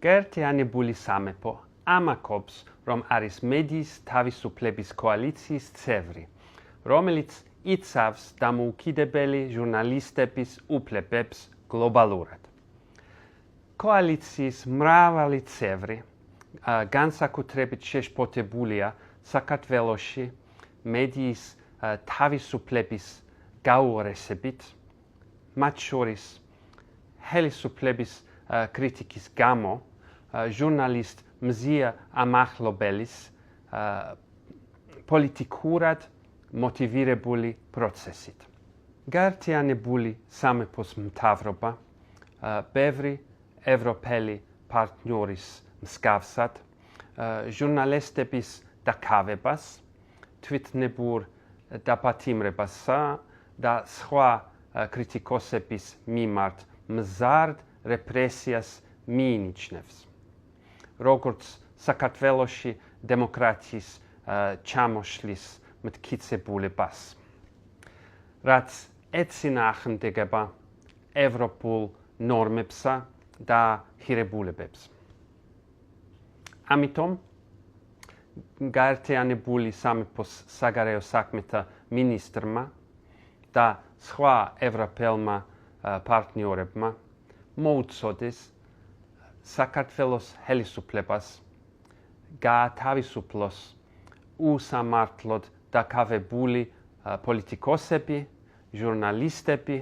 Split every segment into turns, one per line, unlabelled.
გაერთიანებული სამეფო ამაყობს, რომ არის მედიის თავისუფლების კოალიციის წევრი, რომელიც იცავს დამოუკიდებელი ჟურნალისტების უფლებებს გლობალურად. კოალიციის მრავალი წევრი განსაკუთრებით შეშფოთებულია საქართველოში მედიის თავისუფლების გაუარესებით, მათ შორის ხელისუფლების კრიტიკის გამო ჟურნალისტ მზია ამახლობელის პოლიტიკურად მოტივირებული პროცესით. გაერთიანებული სამეფოს მთავრობა ბევრი ევროპელი პარტნიორის მსგავსად ჟურნალისტების დაკავებას, თვითნებურ დაპატიმრებასა და სხვა კრიტიკოსების მიმართ მზარდ რეპრესიას მიიჩნევს. როგორც საქართველოში დემოკრატიის ჩამოშლის მტკიცებულებას, რაც ეწინააღმდეგება ევროპულ ნორმებსა და ღირებულებებს. ამიტომ გაერთიანებული სამეფოს საგარეო საქმეთა მინისტრმა და სხვა ევროპელმა პარტნიორებმა მოუწოდეს საქართველოს ხელისუფლებას გაათავისუფლოს უსამართლოდ დაკავებული პოლიტიკოსები, ჟურნალისტები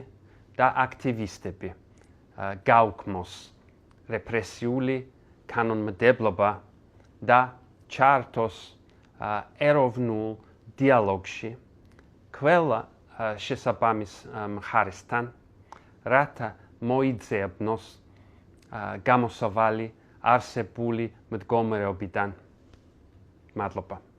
და აქტივისტები, გაუქმოს რეპრესიული კანონმდებლობა და ჩაართოს ეროვნულ დიალოგში ყველა შესაბამის მხარესთან, რათა მოიძებნოს გამოსავალი არსებული მდგომარეობიდან. მადლობა.